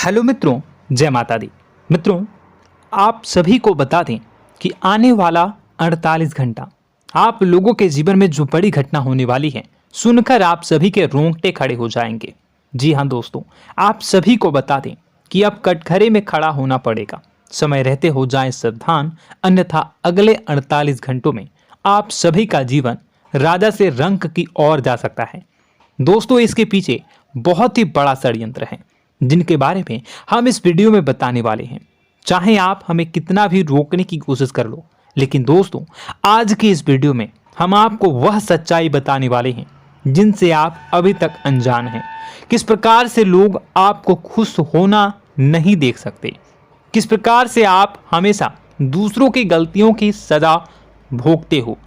Hello मित्रों, जय माता दी। मित्रों, आप सभी को बता दें कि आने वाला 48 घंटा आप लोगों के जीवन में जो बड़ी घटना होने वाली है, सुनकर आप सभी के रोंगटे खड़े हो जाएंगे। जी हाँ दोस्तों, आप सभी को बता दें कि अब कटघरे में खड़ा होना पड़ेगा। समय रहते हो जाएं सावधान, अन्यथा अगले 48 घंटों में आप सभी का जीवन राजा से रंक की ओर जा सकता है। दोस्तों, इसके पीछे बहुत ही बड़ा षड्यंत्र है जिनके बारे में हम इस वीडियो में बताने वाले हैं। चाहे आप हमें कितना भी रोकने की कोशिश कर लो, लेकिन दोस्तों आज की इस वीडियो में हम आपको वह सच्चाई बताने वाले हैं जिनसे आप अभी तक अनजान हैं। किस प्रकार से लोग आपको खुश होना नहीं देख सकते, किस प्रकार से आप हमेशा दूसरों की गलतियों की सजा भोगते हो,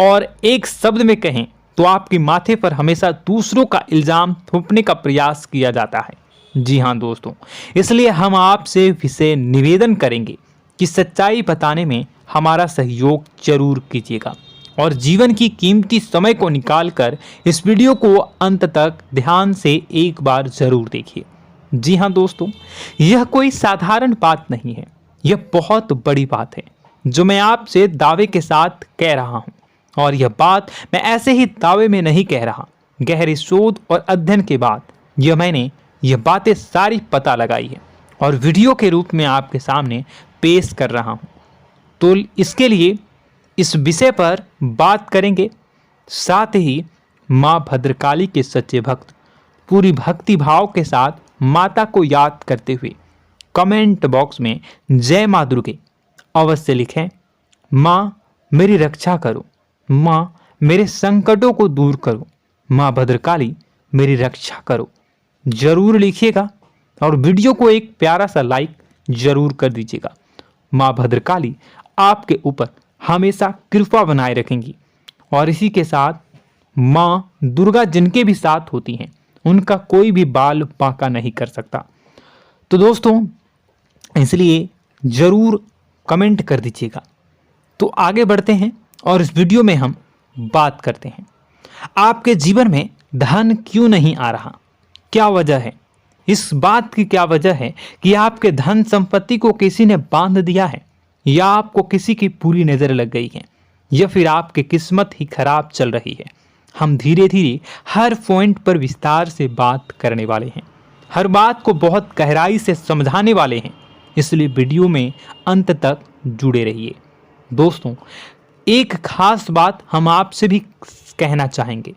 और एक शब्द में कहें तो आपके माथे पर हमेशा दूसरों का इल्जाम थोपने का प्रयास किया जाता है। जी हाँ दोस्तों, इसलिए हम आपसे विशेष निवेदन करेंगे कि सच्चाई बताने में हमारा सहयोग जरूर कीजिएगा और जीवन की कीमती समय को निकालकर इस वीडियो को अंत तक ध्यान से एक बार जरूर देखिए। जी हाँ दोस्तों, यह कोई साधारण बात नहीं है, यह बहुत बड़ी बात है जो मैं आपसे दावे के साथ कह रहा हूँ। और यह बात मैं ऐसे ही दावे में नहीं कह रहा, गहरी शोध और अध्ययन के बाद मैंने यह बातें सारी पता लगाई है और वीडियो के रूप में आपके सामने पेश कर रहा हूं। तो इसके लिए इस विषय पर बात करेंगे। साथ ही मां भद्रकाली के सच्चे भक्त पूरी भक्ति भाव के साथ माता को याद करते हुए कमेंट बॉक्स में जय मां दुर्गे अवश्य लिखें। मां मेरी रक्षा करो, मां मेरे संकटों को दूर करो, मां भद्रकाली मेरी रक्षा करो, जरूर लिखिएगा और वीडियो को एक प्यारा सा लाइक जरूर कर दीजिएगा। मां भद्रकाली आपके ऊपर हमेशा कृपा बनाए रखेंगी और इसी के साथ मां दुर्गा जिनके भी साथ होती हैं उनका कोई भी बाल बांका नहीं कर सकता। तो दोस्तों, इसलिए जरूर कमेंट कर दीजिएगा। तो आगे बढ़ते हैं और इस वीडियो में हम बात करते हैं, आपके जीवन में धन क्यों नहीं आ रहा, क्या वजह है। इस बात की क्या वजह है कि आपके धन संपत्ति को किसी ने बांध दिया है, या आपको किसी की पूरी नजर लग गई है, या फिर आपकी किस्मत ही खराब चल रही है। हम धीरे धीरे हर पॉइंट पर विस्तार से बात करने वाले हैं, हर बात को बहुत गहराई से समझाने वाले हैं, इसलिए वीडियो में अंत तक जुड़े रहिए। दोस्तों, एक खास बात हम आपसे भी कहना चाहेंगे,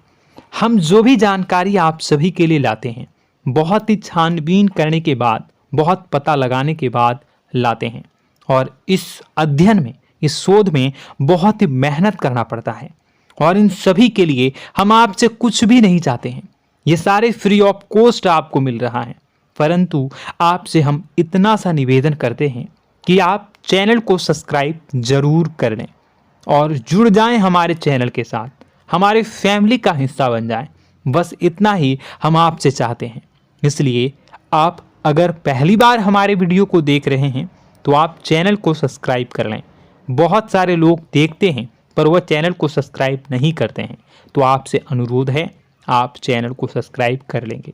हम जो भी जानकारी आप सभी के लिए लाते हैं बहुत ही छानबीन करने के बाद, बहुत पता लगाने के बाद लाते हैं, और इस अध्ययन में, इस शोध में बहुत ही मेहनत करना पड़ता है। और इन सभी के लिए हम आपसे कुछ भी नहीं चाहते हैं, ये सारे फ्री ऑफ कॉस्ट आपको मिल रहा है, परंतु आपसे हम इतना सा निवेदन करते हैं कि आप चैनल को सब्सक्राइब जरूर कर लें और जुड़ जाएं हमारे चैनल के साथ, हमारे फैमिली का हिस्सा बन जाएं। बस इतना ही हम आपसे चाहते हैं। इसलिए आप अगर पहली बार हमारे वीडियो को देख रहे हैं तो आप चैनल को सब्सक्राइब कर लें। बहुत सारे लोग देखते हैं पर वह चैनल को सब्सक्राइब नहीं करते हैं, तो आपसे अनुरोध है आप चैनल को सब्सक्राइब कर लेंगे।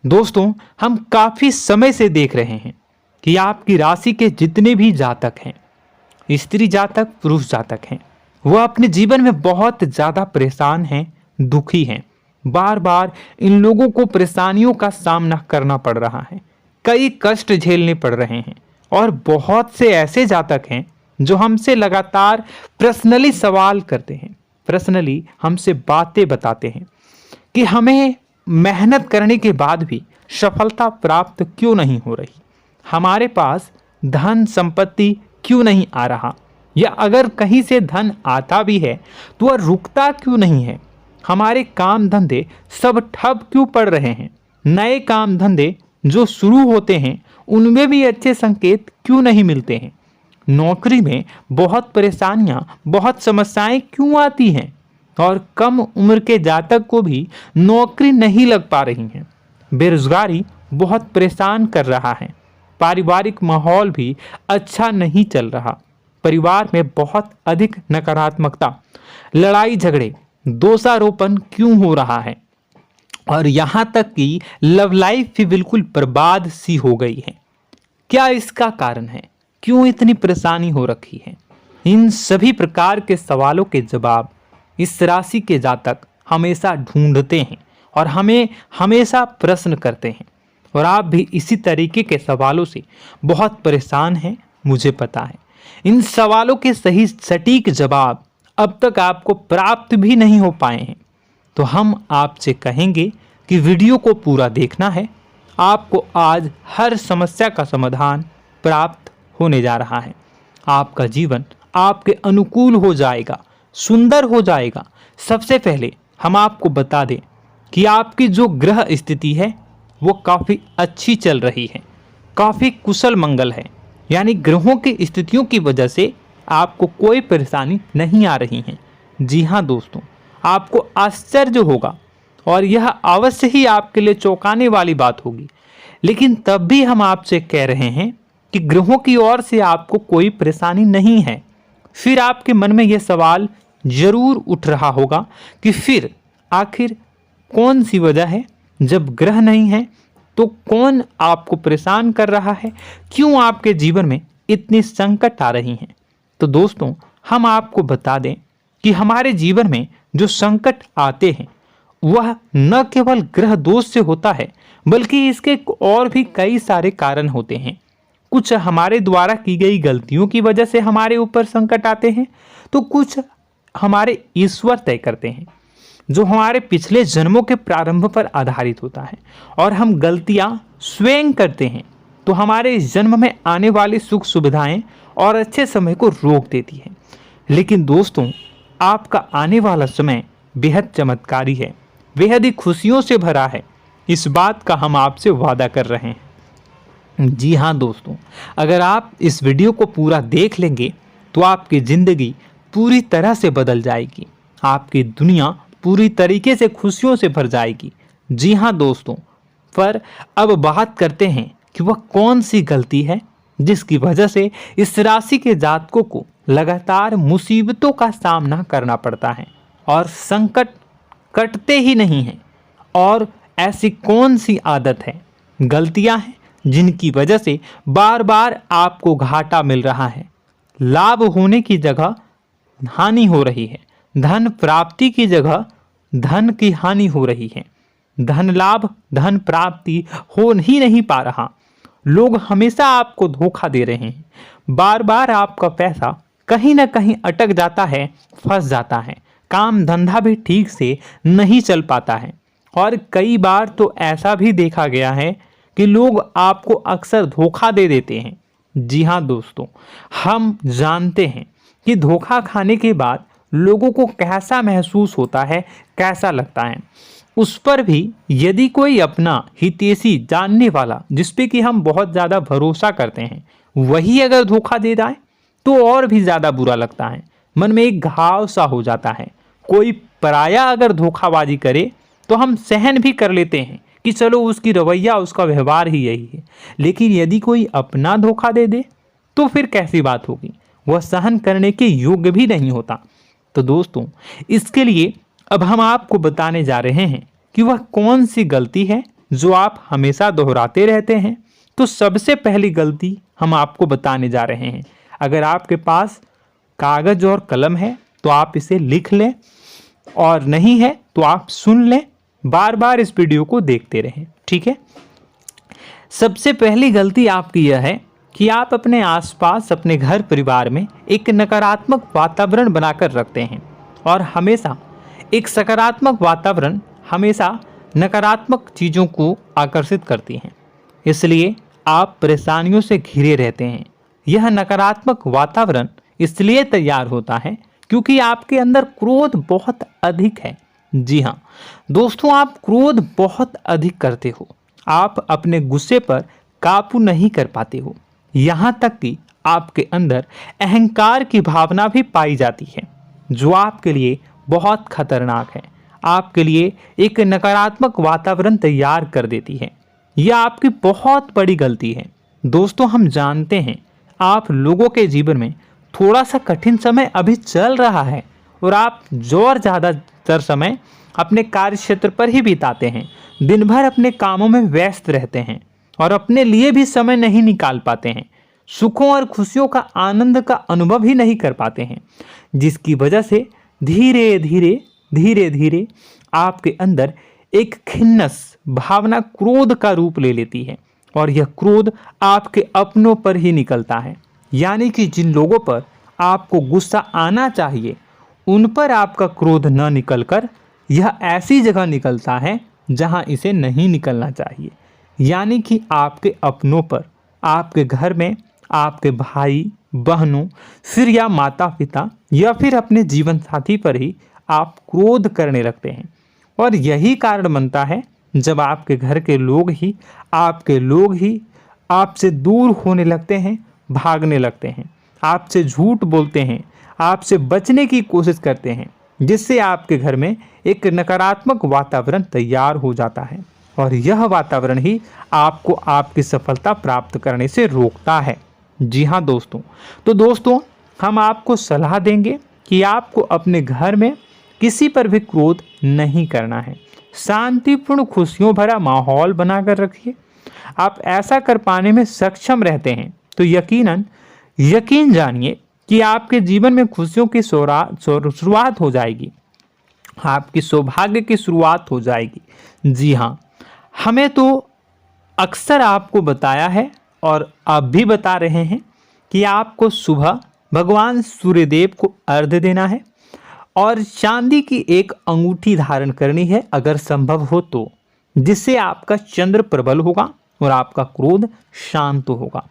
दोस्तों, हम काफ़ी समय से देख रहे हैं कि आपकी राशि के जितने भी जातक हैं, स्त्री जातक, पुरुष जातक हैं, वह अपने जीवन में बहुत ज़्यादा परेशान हैं, दुखी हैं। बार बार इन लोगों को परेशानियों का सामना करना पड़ रहा है, कई कष्ट झेलने पड़ रहे हैं, और बहुत से ऐसे जातक हैं जो हमसे लगातार पर्सनली सवाल करते हैं, पर्सनली हमसे बातें बताते हैं कि हमें मेहनत करने के बाद भी सफलता प्राप्त क्यों नहीं हो रही, हमारे पास धन संपत्ति क्यों नहीं आ रहा, या अगर कहीं से धन आता भी है तो वह रुकता क्यों नहीं है, हमारे काम धंधे सब ठप क्यों पड़ रहे हैं, नए काम धंधे जो शुरू होते हैं उनमें भी अच्छे संकेत क्यों नहीं मिलते हैं, नौकरी में बहुत परेशानियां, बहुत समस्याएं क्यों आती हैं, और कम उम्र के जातक को भी नौकरी नहीं लग पा रही हैं, बेरोजगारी बहुत परेशान कर रहा है, पारिवारिक माहौल भी अच्छा नहीं चल रहा, परिवार में बहुत अधिक नकारात्मकता, लड़ाई झगड़े, दोषारोपण क्यों हो रहा है, और यहाँ तक कि लव लाइफ भी बिल्कुल बर्बाद सी हो गई है। क्या इसका कारण है? क्यों इतनी परेशानी हो रखी है? इन सभी प्रकार के सवालों के जवाब इस राशि के जातक हमेशा ढूंढते हैं और हमें हमेशा प्रश्न करते हैं। और आप भी इसी तरीके के सवालों से बहुत परेशान हैं, मुझे पता है। इन सवालों के सही सटीक जवाब अब तक आपको प्राप्त भी नहीं हो पाए हैं। तो हम आपसे कहेंगे कि वीडियो को पूरा देखना है। आपको आज हर समस्या का समाधान प्राप्त होने जा रहा है। आपका जीवन आपके अनुकूल हो जाएगा, सुंदर हो जाएगा। सबसे पहले हम आपको बता दें कि आपकी जो ग्रह स्थिति है वो काफ़ी अच्छी चल रही है, काफ़ी कुशल मंगल है। यानी ग्रहों की स्थितियों की वजह से आपको कोई परेशानी नहीं आ रही है। जी हाँ दोस्तों, आपको आश्चर्य होगा और यह अवश्य ही आपके लिए चौंकाने वाली बात होगी। लेकिन तब भी हम आपसे कह रहे हैं कि ग्रहों की ओर से आपको कोई परेशानी नहीं है। फिर आपके मन में यह सवाल जरूर उठ रहा होगा कि फिर आखिर कौन सी वजह है? जब ग्रह नहीं है तो कौन आपको परेशान कर रहा है? क्यों आपके जीवन में इतनी संकट आ रही हैं? तो दोस्तों, हम आपको बता दें कि हमारे जीवन में जो संकट आते हैं वह न केवल ग्रह दोष से होता है, बल्कि इसके और भी कई सारे कारण होते हैं। कुछ हमारे द्वारा की गई गलतियों की वजह से हमारे ऊपर संकट आते हैं, तो कुछ हमारे ईश्वर तय करते हैं, जो हमारे पिछले जन्मों के प्रारंभ पर आधारित होता है। और हम गलतियां स्वयं करते हैं तो हमारे इस जन्म में आने वाली सुख सुविधाएं और अच्छे समय को रोक देती है। लेकिन दोस्तों, आपका आने वाला समय बेहद चमत्कारी है, बेहद ही खुशियों से भरा है। इस बात का हम आपसे वादा कर रहे हैं। जी हाँ दोस्तों, अगर आप इस वीडियो को पूरा देख लेंगे तो आपकी ज़िंदगी पूरी तरह से बदल जाएगी, आपकी दुनिया पूरी तरीके से खुशियों से भर जाएगी। जी हाँ दोस्तों, पर अब बात करते हैं कि वह कौन सी गलती है जिसकी वजह से इस राशि के जातकों को लगातार मुसीबतों का सामना करना पड़ता है और संकट कटते ही नहीं हैं। और ऐसी कौन सी आदत है, गलतियां हैं जिनकी वजह से बार बार आपको घाटा मिल रहा है, लाभ होने की जगह हानि हो रही है, धन प्राप्ति की जगह धन की हानि हो रही है, धन लाभ धन प्राप्ति हो ही नहीं पा रहा, लोग हमेशा आपको धोखा दे रहे हैं, बार बार आपका पैसा कहीं ना कहीं अटक जाता है, फंस जाता है, काम धंधा भी ठीक से नहीं चल पाता है। और कई बार तो ऐसा भी देखा गया है कि लोग आपको अक्सर धोखा दे देते हैं। जी हाँ दोस्तों, हम जानते हैं कि धोखा खाने के बाद लोगों को कैसा महसूस होता है, कैसा लगता है। उस पर भी यदि कोई अपना हितैषी जानने वाला, जिस पे कि हम बहुत ज़्यादा भरोसा करते हैं, वही अगर धोखा दे जाए तो और भी ज़्यादा बुरा लगता है, मन में एक घाव सा हो जाता है। कोई पराया अगर धोखाबाजी करे तो हम सहन भी कर लेते हैं कि चलो उसकी रवैया, उसका व्यवहार ही यही है। लेकिन यदि कोई अपना धोखा दे दे तो फिर कैसी बात होगी, वह सहन करने के योग्य भी नहीं होता। तो दोस्तों, इसके लिए अब हम आपको बताने जा रहे हैं कि वह कौन सी गलती है जो आप हमेशा दोहराते रहते हैं। तो सबसे पहली गलती हम आपको बताने जा रहे हैं। अगर आपके पास कागज और कलम है तो आप इसे लिख लें, और नहीं है तो आप सुन लें, बार बार इस वीडियो को देखते रहें, ठीक है। सबसे पहली गलती आपकी यह है कि आप अपने आसपास, अपने घर परिवार में एक नकारात्मक वातावरण बनाकर रखते हैं। और हमेशा एक सकारात्मक वातावरण हमेशा नकारात्मक चीज़ों को आकर्षित करती हैं, इसलिए आप परेशानियों से घिरे रहते हैं। यह नकारात्मक वातावरण इसलिए तैयार होता है क्योंकि आपके अंदर क्रोध बहुत अधिक है। जी हाँ दोस्तों, आप क्रोध बहुत अधिक करते हो, आप अपने गुस्से पर काबू नहीं कर पाते हो, यहाँ तक कि आपके अंदर अहंकार की भावना भी पाई जाती है, जो आपके लिए बहुत खतरनाक है, आपके लिए एक नकारात्मक वातावरण तैयार कर देती है। यह आपकी बहुत बड़ी गलती है। दोस्तों, हम जानते हैं आप लोगों के जीवन में थोड़ा सा कठिन समय अभी चल रहा है और आप ज़्यादातर समय अपने कार्य क्षेत्र पर ही बिताते हैं, दिन भर अपने कामों में व्यस्त रहते हैं और अपने लिए भी समय नहीं निकाल पाते हैं, सुखों और खुशियों का आनंद का अनुभव ही नहीं कर पाते हैं, जिसकी वजह से धीरे धीरे धीरे धीरे आपके अंदर एक खिन्नस भावना क्रोध का रूप ले लेती है और यह क्रोध आपके अपनों पर ही निकलता है। यानी कि जिन लोगों पर आपको गुस्सा आना चाहिए उन पर आपका क्रोध न निकलकर यह ऐसी जगह निकलता है जहां इसे नहीं निकलना चाहिए। यानी कि आपके अपनों पर, आपके घर में आपके भाई बहनों, फिर या माता पिता या फिर अपने जीवन साथी पर ही आप क्रोध करने लगते हैं। और यही कारण बनता है जब आपके घर के लोग ही आपसे दूर होने लगते हैं, भागने लगते हैं, आपसे झूठ बोलते हैं, आपसे बचने की कोशिश करते हैं, जिससे आपके घर में एक नकारात्मक वातावरण तैयार हो जाता है और यह वातावरण ही आपको आपकी सफलता प्राप्त करने से रोकता है। जी हाँ दोस्तों, तो दोस्तों हम आपको सलाह देंगे कि आपको अपने घर में किसी पर भी क्रोध नहीं करना है। शांतिपूर्ण खुशियों भरा माहौल बनाकर रखिए। आप ऐसा कर पाने में सक्षम रहते हैं तो यकीन जानिए कि आपके जीवन में खुशियों की शुरुआत हो जाएगी, आपकी सौभाग्य की शुरुआत हो जाएगी। जी हाँ, हमें तो अक्सर आपको बताया है और आप भी बता रहे हैं कि आपको सुबह भगवान सूर्यदेव को अर्घ्य देना है और चांदी की एक अंगूठी धारण करनी है अगर संभव हो तो, जिससे आपका चंद्र प्रबल होगा और आपका क्रोध शांत होगा।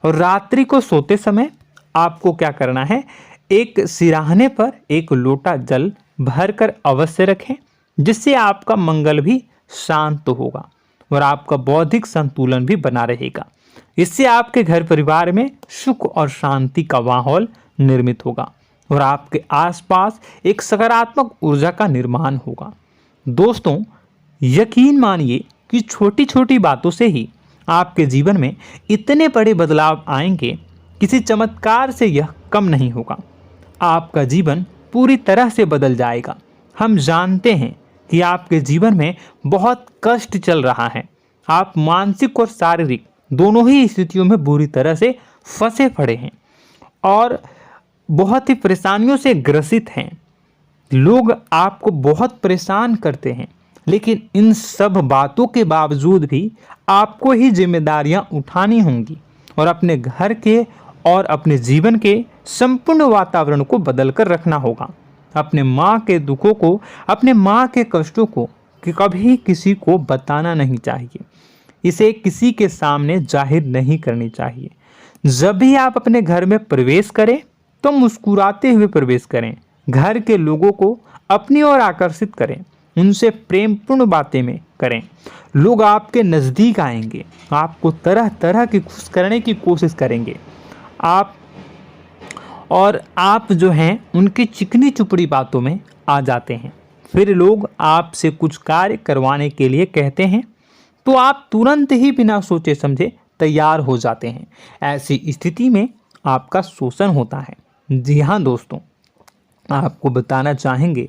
और रात्रि को सोते समय आपको क्या करना है, एक सिराहने पर एक लोटा जल भरकर अवश्य रखें, जिससे आपका मंगल भी शांत होगा और आपका बौद्धिक संतुलन भी बना रहेगा। इससे आपके घर परिवार में सुख और शांति का माहौल निर्मित होगा और आपके आसपास एक सकारात्मक ऊर्जा का निर्माण होगा। दोस्तों यकीन मानिए कि छोटी छोटी बातों से ही आपके जीवन में इतने बड़े बदलाव आएंगे, किसी चमत्कार से यह कम नहीं होगा। आपका जीवन पूरी तरह से बदल जाएगा। हम जानते हैं कि आपके जीवन में बहुत कष्ट चल रहा है, आप मानसिक और शारीरिक दोनों ही स्थितियों में बुरी तरह से फंसे पड़े हैं और बहुत ही परेशानियों से ग्रसित हैं। लोग आपको बहुत परेशान करते हैं, लेकिन इन सब बातों के बावजूद भी आपको ही जिम्मेदारियां उठानी होंगी और अपने घर के और अपने जीवन के संपूर्ण वातावरण को बदल कर रखना होगा। अपने माँ के दुखों को, अपने माँ के कष्टों को कभी किसी को बताना नहीं चाहिए, इसे किसी के सामने जाहिर नहीं करनी चाहिए। जब भी आप अपने घर में प्रवेश करें तो मुस्कुराते हुए प्रवेश करें, घर के लोगों को अपनी ओर आकर्षित करें, उनसे प्रेमपूर्ण बातें में करें। लोग आपके नज़दीक आएंगे, आपको तरह तरह की खुश करने की कोशिश करेंगे। आप जो हैं उनकी चिकनी चुपड़ी बातों में आ जाते हैं। फिर लोग आपसे कुछ कार्य करवाने के लिए कहते हैं तो आप तुरंत ही बिना सोचे समझे तैयार हो जाते हैं। ऐसी स्थिति में आपका शोषण होता है। जी हाँ दोस्तों, आपको बताना चाहेंगे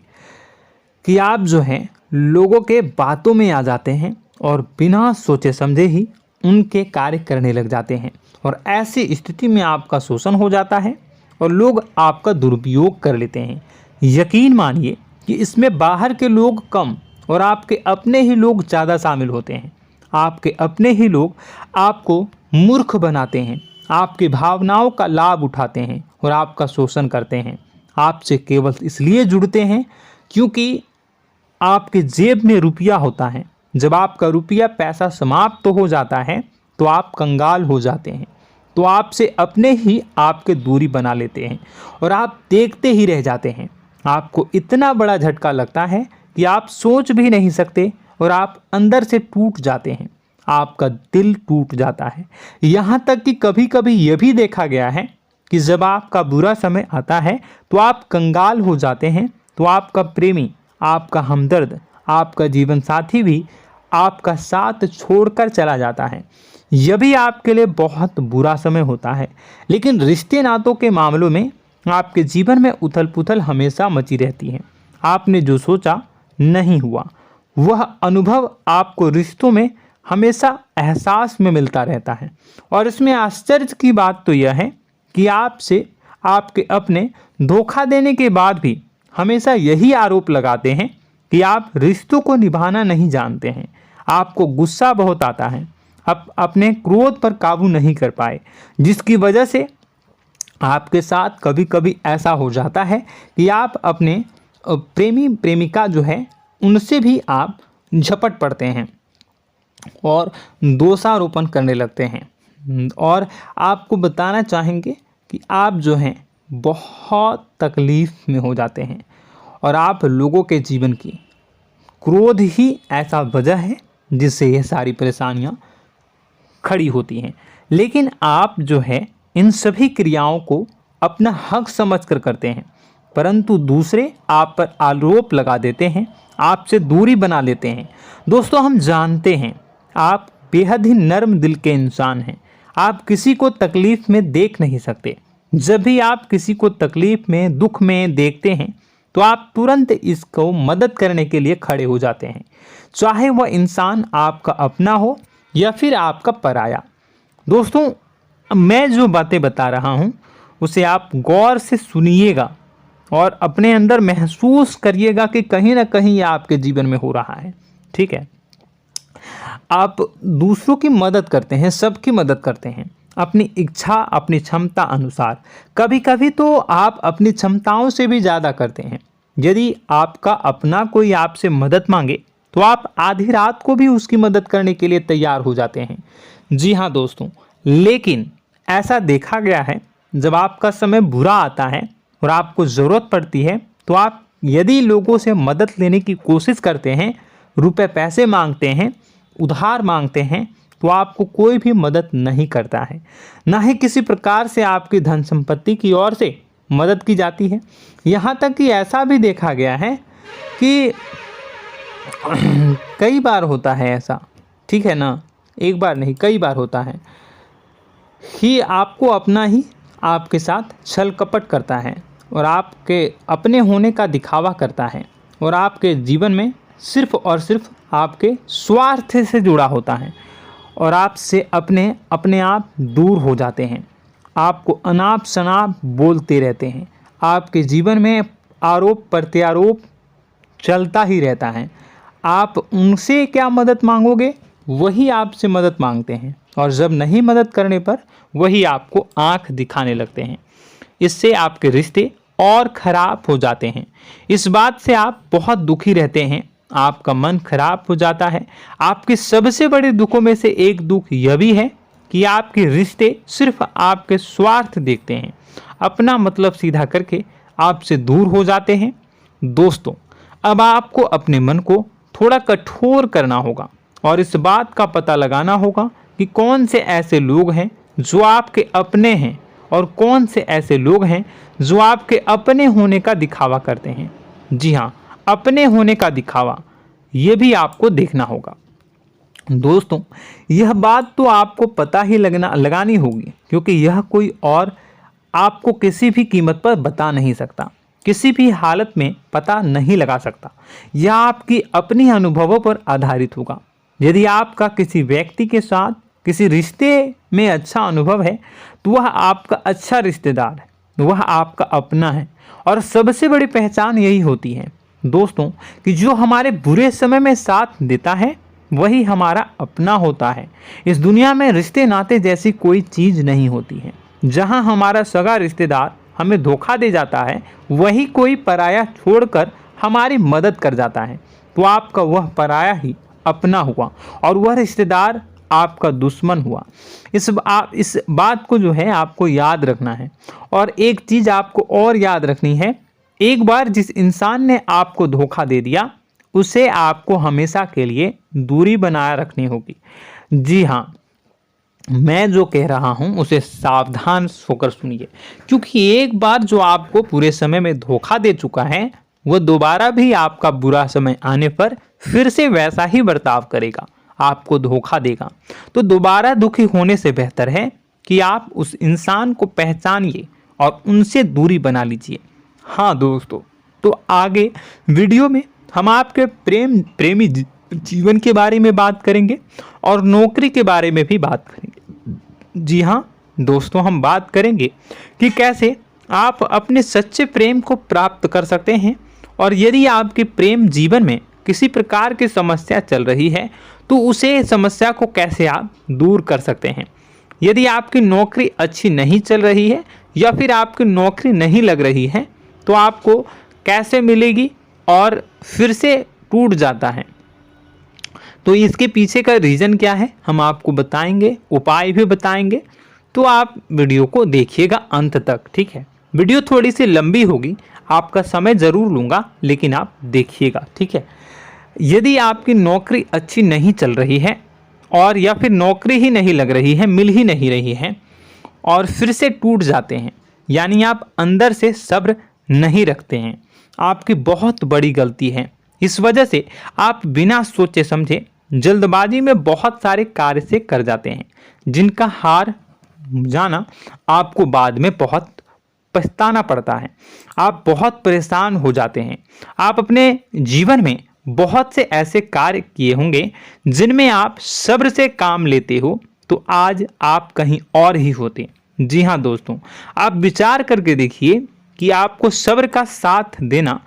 कि आप जो हैं लोगों के बातों में आ जाते हैं और बिना सोचे समझे ही उनके कार्य करने लग जाते हैं और ऐसी स्थिति में आपका शोषण हो जाता है और लोग आपका दुरुपयोग कर लेते हैं। यकीन मानिए कि इसमें बाहर के लोग कम और आपके अपने ही लोग ज़्यादा शामिल होते हैं। आपके अपने ही लोग आपको मूर्ख बनाते हैं, आपकी भावनाओं का लाभ उठाते हैं और आपका शोषण करते हैं। आपसे केवल इसलिए जुड़ते हैं क्योंकि आपके जेब में रुपया होता है। जब आपका रुपया पैसा समाप्त हो जाता है तो आप कंगाल हो जाते हैं, तो आपसे अपने ही आपके दूरी बना लेते हैं और आप देखते ही रह जाते हैं। आपको इतना बड़ा झटका लगता है कि आप सोच भी नहीं सकते और आप अंदर से टूट जाते हैं, आपका दिल टूट जाता है। यहाँ तक कि कभी कभी यह भी देखा गया है कि जब आपका बुरा समय आता है तो आप कंगाल हो जाते हैं, तो आपका प्रेमी, आपका हमदर्द, आपका जीवन साथी भी आपका साथ छोड़कर चला जाता है। यह भी आपके लिए बहुत बुरा समय होता है। लेकिन रिश्ते नातों के मामलों में आपके जीवन में उथल पुथल हमेशा मची रहती है। आपने जो सोचा नहीं हुआ। वह अनुभव आपको रिश्तों में हमेशा एहसास में मिलता रहता है। और इसमें आश्चर्य की बात तो यह है कि आपसे आपके अपने धोखा देने के बाद भी हमेशा यही आरोप लगाते हैं कि आप रिश्तों को निभाना नहीं जानते हैं। आपको गुस्सा बहुत आता है, आप अपने क्रोध पर काबू नहीं कर पाए, जिसकी वजह से आपके साथ कभी कभी ऐसा हो जाता है कि आप अपने प्रेमी प्रेमिका जो है उनसे भी आप झपट पड़ते हैं और दोषारोपण करने लगते हैं। और आपको बताना चाहेंगे कि आप जो हैं बहुत तकलीफ़ में हो जाते हैं और आप लोगों के जीवन की क्रोध ही ऐसा वजह है जिससे ये सारी परेशानियां खड़ी होती हैं। लेकिन आप जो है इन सभी क्रियाओं को अपना हक समझकर करते हैं, परंतु दूसरे आप पर आरोप लगा देते हैं, आपसे दूरी बना लेते हैं। दोस्तों, हम जानते हैं आप बेहद ही नर्म दिल के इंसान हैं। आप किसी को तकलीफ़ में देख नहीं सकते। जब भी आप किसी को तकलीफ़ में, दुख में देखते हैं तो आप तुरंत इसको मदद करने के लिए खड़े हो जाते हैं, चाहे वह इंसान आपका अपना हो या फिर आपका पराया। दोस्तों, मैं जो बातें बता रहा हूँ उसे आप गौर से सुनिएगा और अपने अंदर महसूस करिएगा कि कहीं ना कहीं यह आपके जीवन में हो रहा है। ठीक है, आप दूसरों की मदद करते हैं, सबकी मदद करते हैं अपनी इच्छा, अपनी क्षमता अनुसार। कभी कभी तो आप अपनी क्षमताओं से भी ज़्यादा करते हैं। यदि आपका अपना कोई आपसे मदद मांगे तो आप आधी रात को भी उसकी मदद करने के लिए तैयार हो जाते हैं। जी हाँ दोस्तों, लेकिन ऐसा देखा गया है जब आपका समय बुरा आता है और आपको ज़रूरत पड़ती है तो आप यदि लोगों से मदद लेने की कोशिश करते हैं, रुपए पैसे मांगते हैं, उधार मांगते हैं, तो आपको कोई भी मदद नहीं करता है। ना ही किसी प्रकार से आपकी धन संपत्ति की ओर से मदद की जाती है। यहाँ तक कि ऐसा भी देखा गया है कि कई बार होता है ऐसा, ठीक है ना, एक बार नहीं कई बार होता है कि आपको अपना ही आपके साथ छल कपट करता है और आपके अपने होने का दिखावा करता है और आपके जीवन में सिर्फ और सिर्फ आपके स्वार्थ से जुड़ा होता है और आपसे अपने आप दूर हो जाते हैं। आपको अनाप शनाप बोलते रहते हैं। आपके जीवन में आरोप प्रत्यारोप चलता ही रहता है। आप उनसे क्या मदद मांगोगे, वही आपसे मदद मांगते हैं और जब नहीं मदद करने पर वही आपको आंख दिखाने लगते हैं। इससे आपके रिश्ते और ख़राब हो जाते हैं। इस बात से आप बहुत दुखी रहते हैं, आपका मन खराब हो जाता है। आपके सबसे बड़े दुखों में से एक दुख यह भी है कि आपके रिश्ते सिर्फ आपके स्वार्थ देखते हैं, अपना मतलब सीधा करके आपसे दूर हो जाते हैं। दोस्तों, अब आपको अपने मन को थोड़ा कठोर करना होगा और इस बात का पता लगाना होगा कि कौन से ऐसे लोग हैं जो आपके अपने हैं और कौन से ऐसे लोग हैं जो आपके अपने होने का दिखावा करते हैं। जी हाँ, अपने होने का दिखावा, ये भी आपको देखना होगा। दोस्तों, यह बात तो आपको पता ही लगानी होगी, क्योंकि यह कोई और आपको किसी भी कीमत पर बता नहीं सकता, किसी भी हालत में पता नहीं लगा सकता। यह आपकी अपनी अनुभवों पर आधारित होगा। यदि आपका किसी व्यक्ति के साथ किसी रिश्ते में अच्छा अनुभव है तो वह आपका अच्छा रिश्तेदार है, वह आपका अपना है। और सबसे बड़ी पहचान यही होती है दोस्तों कि जो हमारे बुरे समय में साथ देता है वही हमारा अपना होता है। इस दुनिया में रिश्ते नाते जैसी कोई चीज़ नहीं होती है। जहां हमारा सगा रिश्तेदार हमें धोखा दे जाता है, वही कोई पराया छोड़कर हमारी मदद कर जाता है, तो आपका वह पराया ही अपना हुआ और वह रिश्तेदार आपका दुश्मन हुआ। इस बात को जो है आपको याद रखना है। और एक चीज़ आपको और याद रखनी है, एक बार जिस इंसान ने आपको धोखा दे दिया उसे आपको हमेशा के लिए दूरी बनाए रखनी होगी। जी हाँ, मैं जो कह रहा हूँ उसे सावधान होकर सुनिए, क्योंकि एक बार जो आपको पूरे समय में धोखा दे चुका है वह दोबारा भी आपका बुरा समय आने पर फिर से वैसा ही बर्ताव करेगा, आपको धोखा देगा। तो दोबारा दुखी होने से बेहतर है कि आप उस इंसान को पहचानिए और उनसे दूरी बना लीजिए। हाँ दोस्तों, तो आगे वीडियो में हम आपके प्रेमी जीवन के बारे में बात करेंगे और नौकरी के बारे में भी बात करेंगे। जी हाँ दोस्तों, हम बात करेंगे कि कैसे आप अपने सच्चे प्रेम को प्राप्त कर सकते हैं, और यदि आपके प्रेम जीवन में किसी प्रकार की समस्या चल रही है तो उसे समस्या को कैसे आप दूर कर सकते हैं। यदि आपकी नौकरी अच्छी नहीं चल रही है या फिर आपकी नौकरी नहीं लग रही है तो आपको कैसे मिलेगी और फिर से टूट जाता है, तो इसके पीछे का रीज़न क्या है हम आपको बताएंगे, उपाय भी बताएंगे। तो आप वीडियो को देखिएगा अंत तक, ठीक है। वीडियो थोड़ी सी लंबी होगी, आपका समय ज़रूर लूँगा, लेकिन आप देखिएगा, ठीक है। यदि आपकी नौकरी अच्छी नहीं चल रही है और या फिर नौकरी ही नहीं लग रही है, मिल ही नहीं रही है और फिर से टूट जाते हैं, यानी आप अंदर से सब्र नहीं रखते हैं, आपकी बहुत बड़ी गलती है। इस वजह से आप बिना सोचे समझे जल्दबाजी में बहुत सारे कार्य से कर जाते हैं, जिनका हार जाना आपको बाद में बहुत पछताना पड़ता है। आप बहुत परेशान हो जाते हैं। आप अपने जीवन में बहुत से ऐसे कार्य किए होंगे जिनमें आप सब्र से काम लेते हो, तो आज आप कहीं और ही होते। जी हाँ दोस्तों, आप विचार करके देखिए कि आपको सब्र का साथ देना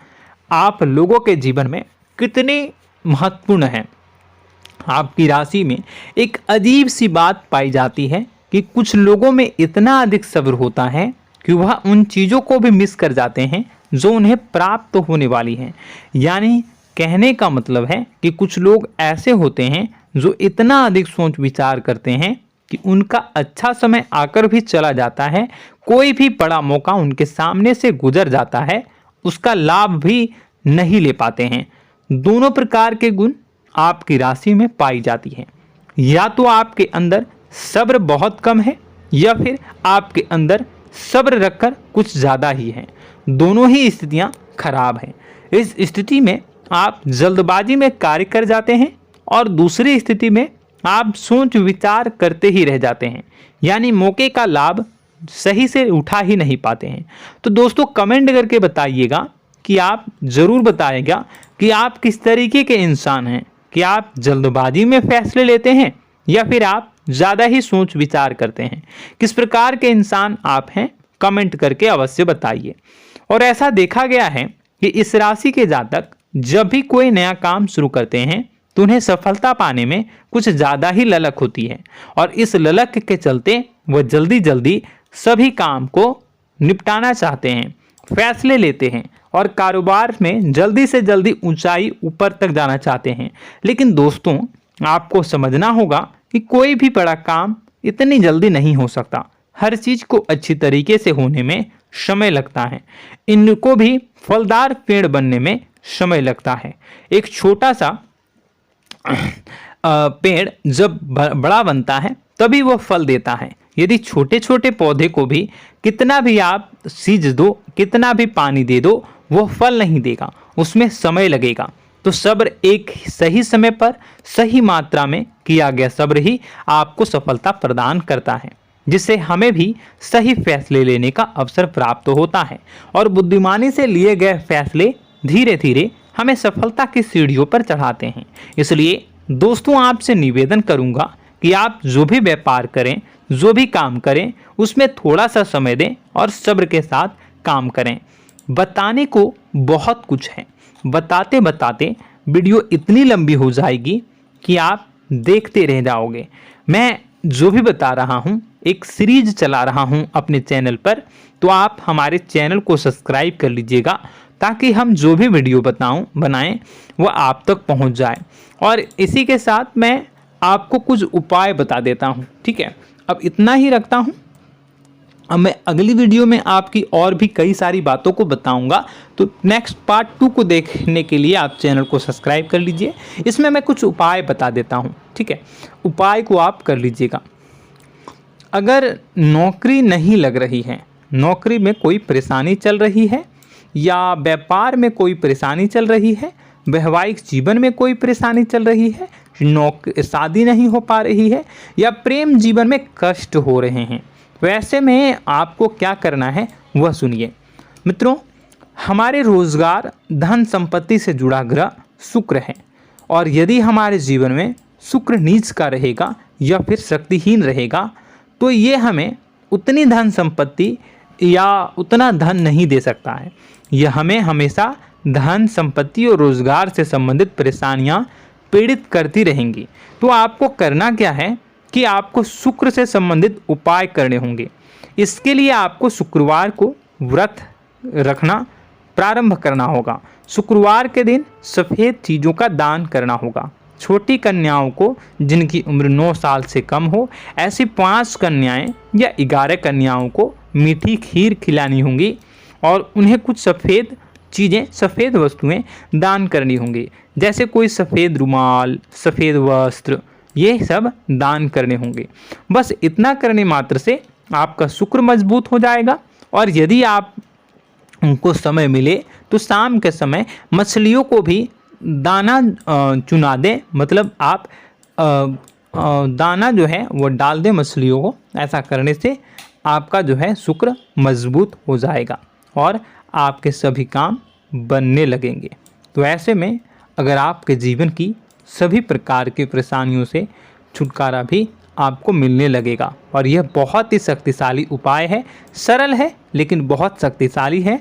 आप लोगों के जीवन में कितने महत्वपूर्ण है। आपकी राशि में एक अजीब सी बात पाई जाती है कि कुछ लोगों में इतना अधिक सब्र होता है कि वह उन चीज़ों को भी मिस कर जाते हैं जो उन्हें प्राप्त होने वाली हैं। यानी कहने का मतलब है कि कुछ लोग ऐसे होते हैं जो इतना अधिक सोच विचार करते हैं कि उनका अच्छा समय आकर भी चला जाता है, कोई भी बड़ा मौका उनके सामने से गुजर जाता है, उसका लाभ भी नहीं ले पाते हैं। दोनों प्रकार के गुण आपकी राशि में पाई जाती है। या तो आपके अंदर सब्र बहुत कम है या फिर आपके अंदर सब्र रखकर कुछ ज़्यादा ही है। दोनों ही स्थितियाँ खराब हैं। इस स्थिति में आप जल्दबाजी में कार्य कर जाते हैं और दूसरी स्थिति में आप सोच विचार करते ही रह जाते हैं, यानी मौके का लाभ सही से उठा ही नहीं पाते हैं। तो दोस्तों कमेंट करके बताइएगा कि आप ज़रूर बताइएगा कि आप किस तरीके के इंसान हैं, कि आप जल्दबाजी में फैसले लेते हैं या फिर आप ज़्यादा ही सोच विचार करते हैं। किस प्रकार के इंसान आप हैं, कमेंट करके अवश्य बताइए। और ऐसा देखा गया है कि इस राशि के जातक जब भी कोई नया काम शुरू करते हैं तो उन्हें सफलता पाने में कुछ ज़्यादा ही ललक होती है, और इस ललक के चलते वह जल्दी जल्दी सभी काम को निपटाना चाहते हैं, फैसले लेते हैं और कारोबार में जल्दी से जल्दी ऊंचाई ऊपर तक जाना चाहते हैं। लेकिन दोस्तों आपको समझना होगा कि कोई भी बड़ा काम इतनी जल्दी नहीं हो सकता। हर चीज़ को अच्छी तरीके से होने में समय लगता है। इनको भी फलदार पेड़ बनने में समय लगता है। एक छोटा सा पेड़ जब बड़ा बनता है तभी वो फल देता है। यदि छोटे छोटे पौधे को भी कितना भी आप सींच दो, कितना भी पानी दे दो, वो फल नहीं देगा, उसमें समय लगेगा। तो सब्र एक सही समय पर सही मात्रा में किया गया सब्र ही आपको सफलता प्रदान करता है, जिससे हमें भी सही फैसले लेने का अवसर प्राप्त होता है और बुद्धिमानी से लिए गए फैसले धीरे धीरे हमें सफलता की सीढ़ियों पर चढ़ाते हैं। इसलिए दोस्तों आपसे निवेदन करूंगा कि आप जो भी व्यापार करें, जो भी काम करें, उसमें थोड़ा सा समय दें और सब्र के साथ काम करें। बताने को बहुत कुछ है, बताते बताते वीडियो इतनी लंबी हो जाएगी कि आप देखते रह जाओगे। मैं जो भी बता रहा हूँ एक सीरीज चला रहा हूँ अपने चैनल पर, तो आप हमारे चैनल को सब्सक्राइब कर लीजिएगा ताकि हम जो भी वीडियो बनाएं वो आप तक पहुँच जाए। और इसी के साथ मैं आपको कुछ उपाय बता देता हूँ, ठीक है। अब इतना ही रखता हूँ। अब मैं अगली वीडियो में आपकी और भी कई सारी बातों को बताऊंगा, तो नेक्स्ट पार्ट 2 को देखने के लिए आप चैनल को सब्सक्राइब कर लीजिए। इसमें मैं कुछ उपाय बता देता हूं, ठीक है। उपाय को आप कर लीजिएगा। अगर नौकरी नहीं लग रही है, नौकरी में कोई परेशानी चल रही है, या व्यापार में कोई परेशानी चल रही है, वैवाहिक जीवन में कोई परेशानी चल रही है, शादी नहीं हो पा रही है, या प्रेम जीवन में कष्ट हो रहे हैं, वैसे में आपको क्या करना है वह सुनिए। मित्रों, हमारे रोजगार धन संपत्ति से जुड़ा ग्रह शुक्र है, और यदि हमारे जीवन में शुक्र नीच का रहेगा या फिर शक्तिहीन रहेगा तो ये हमें उतनी धन संपत्ति या उतना धन नहीं दे सकता है। यह हमें हमेशा धन संपत्ति और रोजगार से संबंधित परेशानियां पीड़ित करती रहेंगी। तो आपको करना क्या है कि आपको शुक्र से संबंधित उपाय करने होंगे। इसके लिए आपको शुक्रवार को व्रत रखना प्रारंभ करना होगा। शुक्रवार के दिन सफ़ेद चीज़ों का दान करना होगा। छोटी कन्याओं को जिनकी उम्र 9 साल से कम हो, ऐसी 5 कन्याएं या 11 कन्याओं को मीठी खीर खिलानी होंगी और उन्हें कुछ सफ़ेद चीज़ें, सफ़ेद वस्तुएं दान करनी होंगी, जैसे कोई सफ़ेद रुमाल, सफ़ेद वस्त्र, ये सब दान करने होंगे। बस इतना करने मात्र से आपका शुक्र मजबूत हो जाएगा। और यदि आप उनको समय मिले तो शाम के समय मछलियों को भी दाना चुना दें, मतलब आप दाना जो है वो डाल दें मछलियों को। ऐसा करने से आपका जो है शुक्र मजबूत हो जाएगा और आपके सभी काम बनने लगेंगे। तो ऐसे में अगर आपके जीवन की सभी प्रकार की परेशानियों से छुटकारा भी आपको मिलने लगेगा। और यह बहुत ही शक्तिशाली उपाय है, सरल है लेकिन बहुत शक्तिशाली है।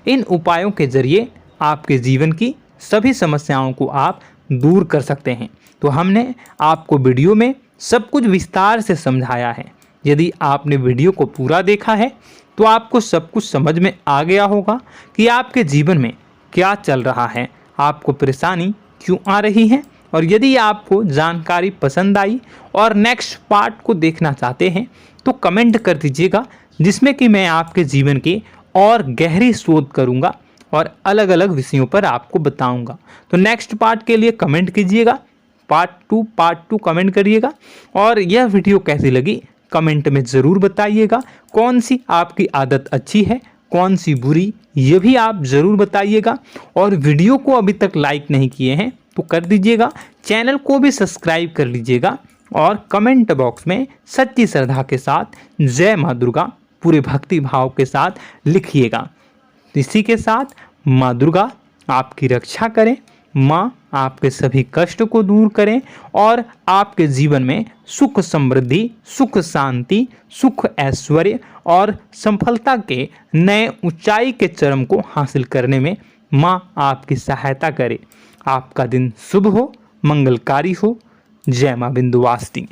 इन उपायों के जरिए आपके जीवन की सभी समस्याओं को आप दूर कर सकते हैं। तो हमने आपको वीडियो में सब कुछ विस्तार से समझाया है। यदि आपने वीडियो को पूरा देखा है तो आपको सब कुछ समझ में आ गया होगा कि आपके जीवन में क्या चल रहा है, आपको परेशानी क्यों आ रही है। और यदि आपको जानकारी पसंद आई और नेक्स्ट पार्ट को देखना चाहते हैं तो कमेंट कर दीजिएगा, जिसमें कि मैं आपके जीवन की और गहरी शोध करूंगा और अलग अलग विषयों पर आपको बताऊंगा। तो नेक्स्ट पार्ट के लिए कमेंट कीजिएगा, पार्ट टू कमेंट करिएगा। और यह वीडियो कैसी लगी कमेंट में ज़रूर बताइएगा। कौन सी आपकी आदत अच्छी है, कौन सी बुरी, ये भी आप ज़रूर बताइएगा। और वीडियो को अभी तक लाइक नहीं किए हैं तो कर दीजिएगा, चैनल को भी सब्सक्राइब कर लीजिएगा और कमेंट बॉक्स में सच्ची श्रद्धा के साथ जय माँ दुर्गा पूरे भक्ति भाव के साथ लिखिएगा। इसी के साथ माँ दुर्गा आपकी रक्षा करें, माँ आपके सभी कष्ट को दूर करें और आपके जीवन में सुख समृद्धि, सुख शांति, सुख ऐश्वर्य और सफलता के नए ऊंचाई के चरम को हासिल करने में माँ आपकी सहायता करे। आपका दिन शुभ हो, मंगलकारी हो। जय माँ विंध्यवासिनी।